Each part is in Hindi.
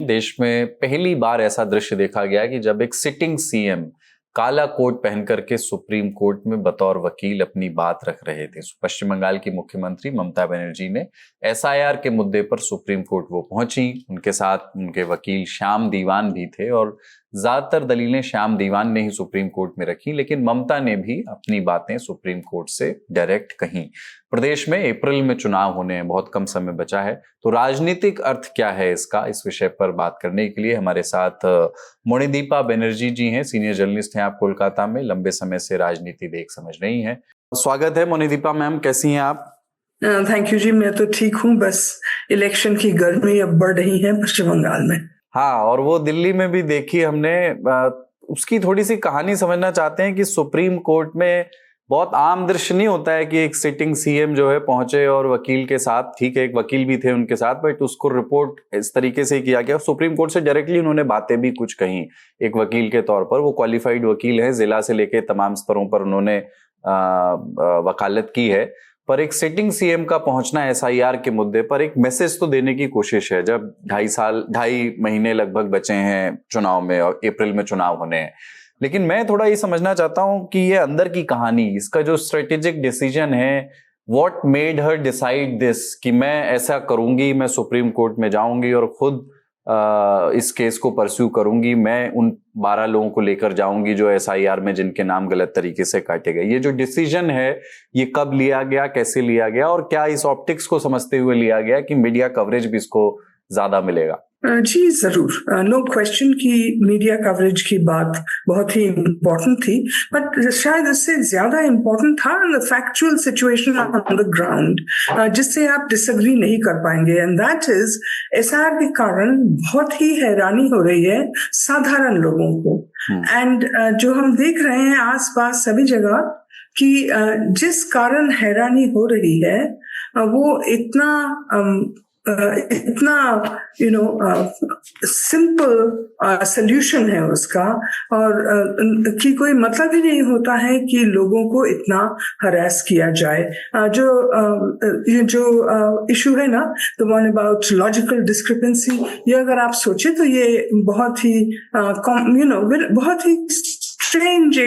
देश में पहली बार ऐसा दृश्य देखा गया कि जब एक सिटिंग सीएम काला कोट पहन करके सुप्रीम कोर्ट में बतौर वकील अपनी बात रख रहे थे। पश्चिम बंगाल की मुख्यमंत्री ममता बनर्जी ने एसआईआर के मुद्दे पर सुप्रीम कोर्ट वो पहुंची। उनके साथ उनके वकील श्याम दीवान भी थे और ज्यादातर दलीलें श्याम दीवान ने ही सुप्रीम कोर्ट में रखी, लेकिन ममता ने भी अपनी बातें सुप्रीम कोर्ट से डायरेक्ट कहीं। प्रदेश में अप्रैल में चुनाव होने हैं, बहुत कम समय बचा है, तो राजनीतिक अर्थ क्या है इसका, इस विषय पर बात करने के लिए हमारे साथ मोनिदीपा बनर्जी जी हैं। सीनियर जर्नलिस्ट हैं आप कोलकाता में, लंबे समय से राजनीति देख समझ रही हैं। स्वागत है मोनिदीपा मैम, कैसी हैं आप? थैंक यू जी, मैं तो ठीक हूँ, बस इलेक्शन की गर्मी अब बढ़ रही है पश्चिम बंगाल में। हाँ, और वो दिल्ली में भी देखी हमने, उसकी थोड़ी सी कहानी समझना चाहते हैं कि सुप्रीम कोर्ट में बहुत आम दृश्य नहीं होता है कि एक सिटिंग सीएम जो है पहुंचे और वकील के साथ, ठीक है एक वकील भी थे उनके साथ, बट उसको रिपोर्ट इस तरीके से किया गया। सुप्रीम कोर्ट से डायरेक्टली उन्होंने बातें भी कुछ कही एक वकील के तौर पर। वो क्वालिफाइड वकील हैं, जिला से लेके तमाम स्तरों पर उन्होंने वकालत की है, पर एक सिटिंग सीएम का पहुंचना एसआईआर के मुद्दे पर एक मैसेज तो देने की कोशिश है, जब 2.5 महीने लगभग बचे हैं चुनाव में और अप्रैल में चुनाव होने हैं। लेकिन मैं थोड़ा ये समझना चाहता हूं कि ये अंदर की कहानी, इसका जो स्ट्रेटेजिक डिसीजन है, what made her decide this कि मैं ऐसा करूंगी, मैं सुप्रीम कोर्ट में जाऊंगी और खुद इस केस को परस्यू करूंगी, मैं उन 12 लोगों को लेकर जाऊंगी जो एसआईआर में जिनके नाम गलत तरीके से काटे गए। ये जो डिसीजन है ये कब लिया गया, कैसे लिया गया, और क्या इस ऑप्टिक्स को समझते हुए लिया गया कि मीडिया कवरेज भी इसको ज्यादा मिलेगा? जी जरूर, नो क्वेश्चन की मीडिया कवरेज की बात बहुत ही इम्पोर्टेंट थी, बट शायद इससे ज्यादा इम्पोर्टेंट था the factual situation on the ground, जिससे आप डिसएग्री नहीं कर पाएंगे, एंड दैट इज एसआईआर के कारण बहुत ही हैरानी हो रही है साधारण लोगों को। एंड जो हम देख रहे हैं आसपास सभी जगह कि जिस कारण हैरानी हो रही है वो इतना सिंपल सोल्यूशन है उसका, और कि कोई मतलब ही नहीं होता है कि लोगों को इतना हरास किया जाए। जो इशू है ना, the one about logical discrepancy, ये अगर आप सोचे तो ये बहुत ही बहुत ही स्ट्रेंज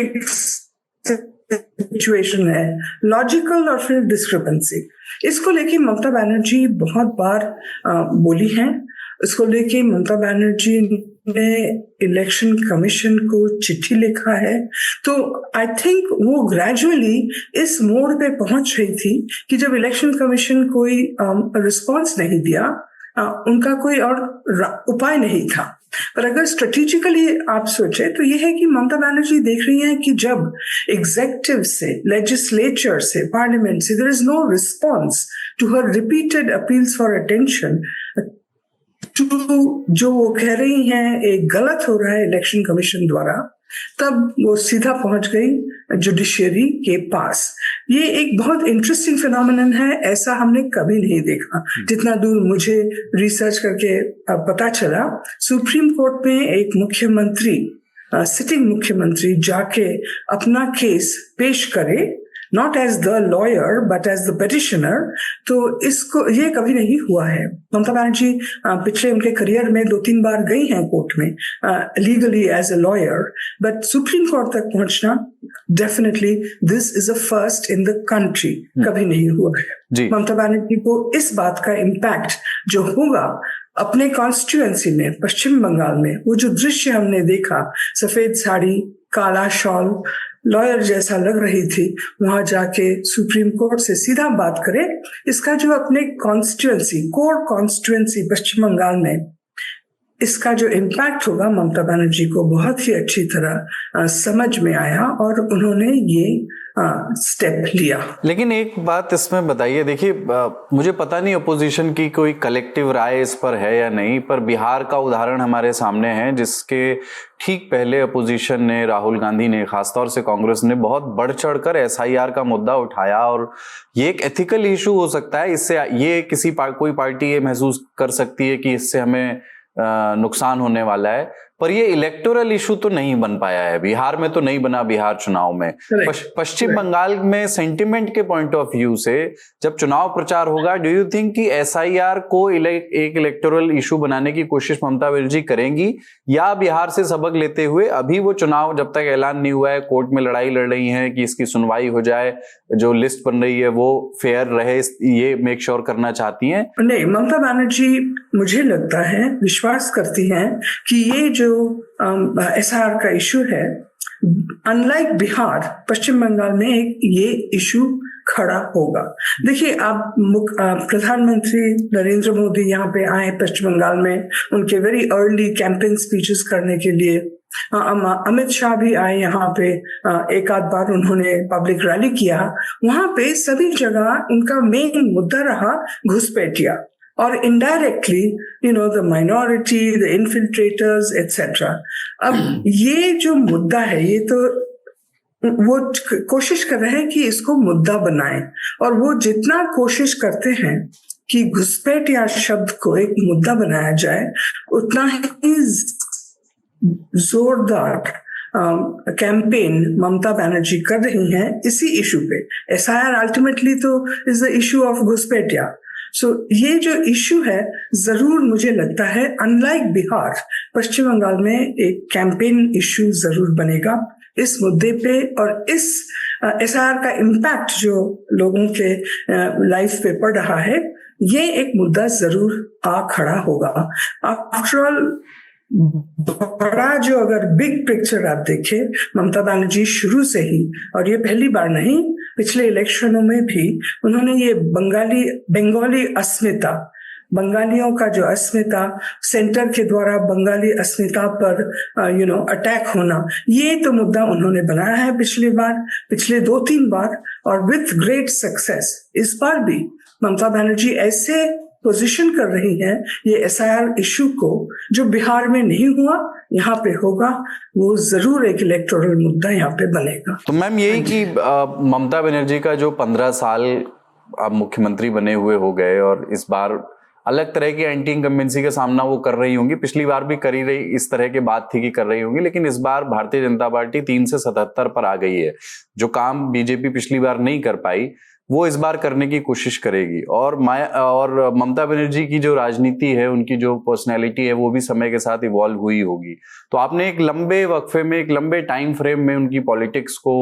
सिचुएशन है, लॉजिकल और फिर डिस्क्रिपेंसी। इसको लेके ममता बनर्जी बहुत बार बोली हैं। इसको लेके ममता बनर्जी ने इलेक्शन कमीशन को चिट्ठी लिखा है। तो आई थिंक वो ग्रेजुअली इस मोड़ पे पहुंच रही थी कि जब इलेक्शन कमीशन कोई रिस्पॉन्स नहीं दिया, उनका कोई और उपाय नहीं था। पर अगर स्ट्रेटेजिकली आप सोचे तो ये है कि ममता बनर्जी देख रही हैं कि जब एग्जेक्टिव से, लेजिस्लेचर से, पार्लियामेंट से there is no response to her repeated appeals for attention, जो वो कह रही हैं एक गलत हो रहा है इलेक्शन कमीशन द्वारा, तब वो सीधा पहुंच गई जुडिशियरी के पास। ये एक बहुत इंटरेस्टिंग फिनोमेनन है, ऐसा हमने कभी नहीं देखा। जितना दूर मुझे रिसर्च करके पता चला, सुप्रीम कोर्ट में एक मुख्यमंत्री, सिटिंग मुख्यमंत्री जाके अपना केस पेश करे, not as the lawyer but as the petitioner, तो इसको ये कभी नहीं हुआ है। ममता बनर्जी पिछले उनके करियर में 2-3 बार गई हैं कोर्ट में legally as a lawyer, but supreme court तक पहुंचना definitely this is a first in the country, कभी नहीं हुआ है। ममता बनर्जी को इस बात का इम्पैक्ट जो होगा अपने कॉन्स्टिट्यूएंसी में, पश्चिम बंगाल में, वो जो दृश्य हमने देखा, सफेद साड़ी, काला शॉल, लॉयर जैसा लग रही थी, वहां जाके सुप्रीम कोर्ट से सीधा बात करे, इसका जो अपने कॉन्स्टिट्यूएंसी, कोर कॉन्स्टिट्यूएंसी पश्चिम बंगाल में, इसका जो इम्पैक्ट होगा ममता बनर्जी को बहुत ही अच्छी तरह समझ में आया और उन्होंने ये स्टेप लिया। लेकिन एक बात इसमें बताइए, देखिए मुझे पता नहीं अपोजिशन की कोई कलेक्टिव राय इस पर है या नहीं, पर बिहार का उदाहरण हमारे सामने है जिसके ठीक पहले अपोजिशन ने, राहुल गांधी ने, खासतौर से कांग्रेस ने बहुत बढ़ चढ़कर एसआईआर का मुद्दा उठाया, और ये एक एथिकल इशू हो सकता है। इससे ये कोई पार्टी ये महसूस कर सकती है कि इससे हमें नुकसान होने वाला है, पर ये इलेक्टोरल इशू तो नहीं बन पाया है, बिहार में तो नहीं बना, बिहार चुनाव में। पश्चिम बंगाल में सेंटिमेंट के पॉइंट ऑफ व्यू से जब चुनाव प्रचार होगा, डू यू थिंक कि एसआईआर को एक इलेक्टोरल इशू बनाने की कोशिश ममता बनर्जी करेंगी, या बिहार से सबक लेते हुए अभी वो चुनाव जब तक ऐलान नहीं हुआ है, कोर्ट में लड़ाई लड़ रही है कि इसकी सुनवाई हो जाए, जो लिस्ट बन रही है वो फेयर रहे, ये मेक श्योर करना चाहती हैं? नहीं, ममता बनर्जी मुझे लगता है, विश्वास करती हैं कि ये जो एसआईआर का इशू है, अनलाइक बिहार, पश्चिम बंगाल में ये इशू खड़ा होगा। देखिए, आप प्रधानमंत्री नरेंद्र मोदी यहाँ पे आए पश्चिम बंगाल में, उनके वेरी अर्ली कैंपेन स्पीचेस करने के लिए। अमित शाह भी आए यहाँ पे, एक आध बार उन्होंने पब्लिक रैली किया। वहां पे सभी जगह उनका मेन मुद्दा रहा घुसपैठिया और indirectly the minority, the infiltrators etcetera. अब ये जो मुद्दा है, ये तो वो कोशिश कर रहे हैं कि इसको मुद्दा बनाएं, और वो जितना कोशिश करते हैं कि घुसपैठिया शब्द को एक मुद्दा बनाया जाए, उतना ही जोरदार कैंपेन ममता बनर्जी कर रही हैं इसी इशू पे। एसआईआर अल्टीमेटली तो इज द इशू ऑफ घुसपैठिया। सो ये जो इशू है, जरूर मुझे लगता है अनलाइक बिहार, पश्चिम बंगाल में एक कैंपेन इशू जरूर बनेगा इस मुद्दे पे, और इस एसआईआर का इम्पैक्ट जो लोगों के लाइफ पे पड़ रहा है, ये एक मुद्दा जरूर आ खड़ा होगा। आफ्टर ऑल, बड़ा जो अगर बिग पिक्चर आप देखें, ममता बनर्जी शुरू से ही, और ये पहली बार नहीं, पिछले इलेक्शनों में भी उन्होंने ये बंगाली अस्मिता, बंगालियों का जो अस्मिता, सेंटर के द्वारा बंगाली अस्मिता पर अटैक होना, ये तो मुद्दा उन्होंने बनाया है पिछले 2-3 बार, और विथ ग्रेट सक्सेस। इस बार भी ममता बनर्जी ऐसे पोजीशन कर रही है ये एसआईआर इशू को, जो बिहार में नहीं हुआ, यहाँ पे होगा, वो जरूर एक इलेक्टोरल मुद्दा यहाँ पे बनेगा। तो मैम, यही कि ममता बनर्जी का जो 15 साल आप मुख्यमंत्री बने हुए हो गए, और इस बार अलग तरह की एंटी इनकम्बेंसी का सामना वो कर रही होंगी, पिछली बार भी करी रही, इस तरह की बात थी कि कर रही होंगी, लेकिन इस बार भारतीय जनता पार्टी 3 से 77 पर आ गई है। जो काम बीजेपी पिछली बार नहीं कर पाई, वो इस बार करने की कोशिश करेगी। और ममता बनर्जी की जो राजनीति है, उनकी जो पर्सनैलिटी है, वो भी समय के साथ इवॉल्व हुई होगी। तो आपने एक लंबे वक्फे में, एक लंबे टाइम फ्रेम में उनकी पॉलिटिक्स को,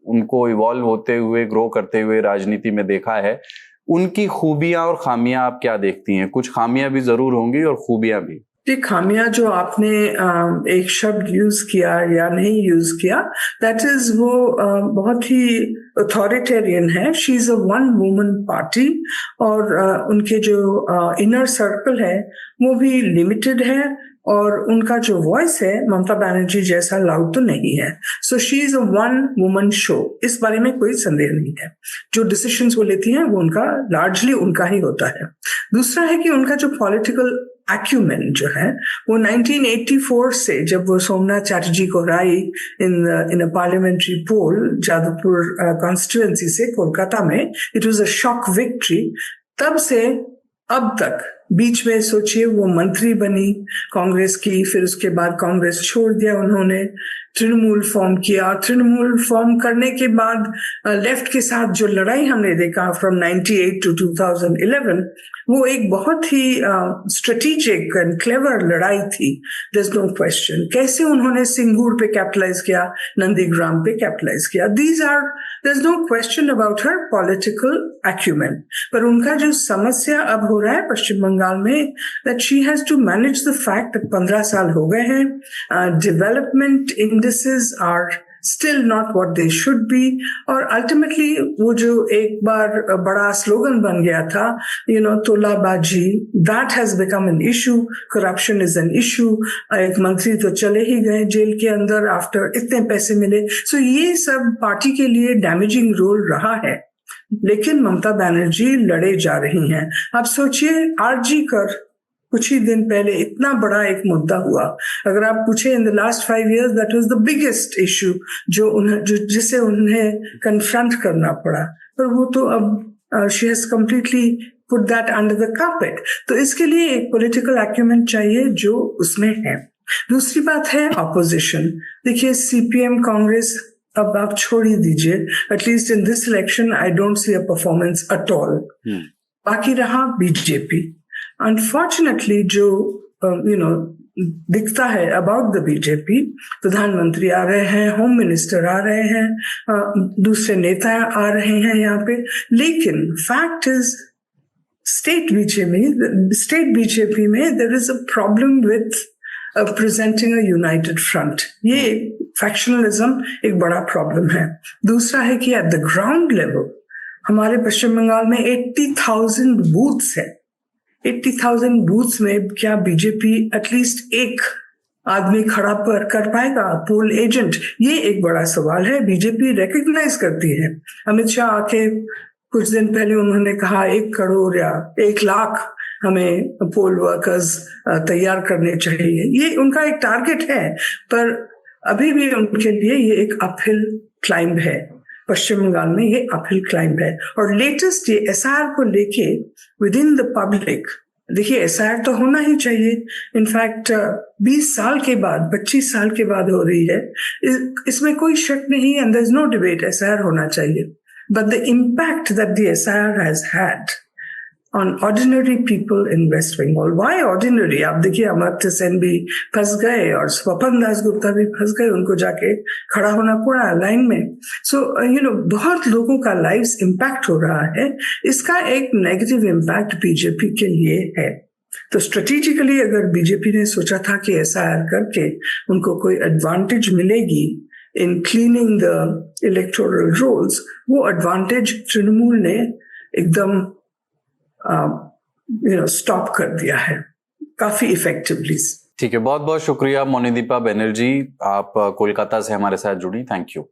उनको इवॉल्व होते हुए, ग्रो करते हुए राजनीति में देखा है। उनकी खूबियां और खामियां आप क्या देखती हैं? कुछ खामियां भी जरूर होंगी और खूबियां भी। ये खामियां जो आपने एक शब्द यूज किया या नहीं यूज किया, दैट इज वो बहुत ही अथॉरिटेरियन है। She is a one woman party, और उनके जो इनर सर्कल है वो भी लिमिटेड है, और उनका जो वॉइस है ममता बनर्जी जैसा लाउड तो नहीं है। So she is a one woman show, इस बारे में कोई संदेह नहीं है। जो डिसीजंस वो लेती हैं वो उनका लार्जली उनका ही होता है। दूसरा है कि उनका जो पॉलिटिकल एक्यूमेन जो है, वो 1984 से, जब वो सोमनाथ चैटर्जी को हराई in a parliamentary poll Jadavpur constituency से कोलकाता में, it was a shock victory. तब से अब तक, बीच में सोचिए वो मंत्री बनी कांग्रेस की, फिर उसके बाद कांग्रेस छोड़ दिया उन्होंने, तृणमूल फॉर्म किया। तृणमूल फॉर्म करने के बाद लेफ्ट के साथ जो लड़ाई हमने देखा फ्रॉम 98 टू 2011, वो एक बहुत ही स्ट्रेटेजिक एंड क्लेवर लड़ाई थी। There is no question. कैसे उन्होंने सिंगूर पे कैपिटलाइज किया, नंदीग्राम पे कैपिटलाइज किया, there is no question about her political acumen. पर उनका जो समस्या अब हो रहा है पश्चिम बंगाल में, that she has to manage the fact that 15 साल हो गए हैं, development indices are still not what they should be, और ultimately वो जो एक बार बड़ा स्लोगन बन गया था, तोलाबाजी, that has become an issue, corruption is an issue, एक मंत्री तो चले ही गए जेल के अंदर आफ्टर इतने पैसे मिले। सो ये सब पार्टी के लिए डैमेजिंग रोल रहा है, लेकिन ममता बनर्जी लड़े जा रही हैं। आप सोचिए, आरजी कर कुछ ही दिन पहले इतना बड़ा एक मुद्दा हुआ। अगर आप पूछे, in the last 5 years that was the biggest issue जिसे उन्हें कन्फ्रंट करना पड़ा, पर वो तो अब she has completely put that under the carpet. तो इसके लिए एक पॉलिटिकल एक्यूमेंट चाहिए जो उसमें है। दूसरी बात है ऑपोजिशन। देखिए सीपीएम कांग्रेस अब आप छोड़ ही दीजिए, at least in this election I don't see a performance at all. बाकी रहा बीजेपी। अनफॉर्चुनेटली जो दिखता है अबाउट द बीजेपी, प्रधानमंत्री आ रहे हैं, होम मिनिस्टर आ रहे हैं, दूसरे नेता आ रहे हैं यहाँ पे, लेकिन फैक्ट इज स्टेट बीजेपी में there is a problem with presenting a united front. ये फैक्शनलिज्म एक बड़ा प्रॉब्लम है। दूसरा है कि एट द ग्राउंड लेवल हमारे पश्चिम बंगाल में 80,000 बूथ्स है। 80,000 बूथ्स में क्या बीजेपी एटलीस्ट एक आदमी खड़ा कर पाएगा, पोल एजेंट? ये एक बड़ा सवाल है। बीजेपी रिकग्नाइज करती है। अमित शाह आके कुछ दिन पहले उन्होंने कहा 1 करोड़ या 1 लाख हमें पोल वर्कर्स तैयार करने चाहिए। ये उनका एक टारगेट है, पर अभी भी उनके लिए ये एक अपहिल क्लाइंब है। पश्चिम बंगाल में ये अपहिल क्लाइंब है। और लेटेस्ट ये एसआईआर को लेके विद इन द पब्लिक, देखिए एसआईआर तो होना ही चाहिए। इनफैक्ट 20 साल के बाद, 25 साल के बाद हो रही है, इसमें कोई शक नहीं, and there is no debate, SIR होना चाहिए। But the impact that the SIR has had on ordinary people in West Bengal. Why ordinary? आप देखिए अमर्त्य सेन भी फंस गए और स्वपन दास गुप्ता भी फंस गए, उनको जाके खड़ा होना पड़ा लाइन में। सो बहुत लोगों का लाइव्स इम्पैक्ट हो रहा है। इसका एक नेगेटिव इम्पैक्ट बीजेपी के लिए है। तो स्ट्रेटेजिकली अगर बीजेपी ने सोचा था कि एसआईआर करके उनको कोई एडवांटेज मिलेगी in cleaning the electoral rolls, वो एडवांटेज तृणमूल ने एकदम स्टॉप कर दिया है काफी इफेक्टिवली। ठीक है, बहुत बहुत शुक्रिया मोनिदीपा बनर्जी, आप कोलकाता से हमारे साथ जुड़ी। Thank you.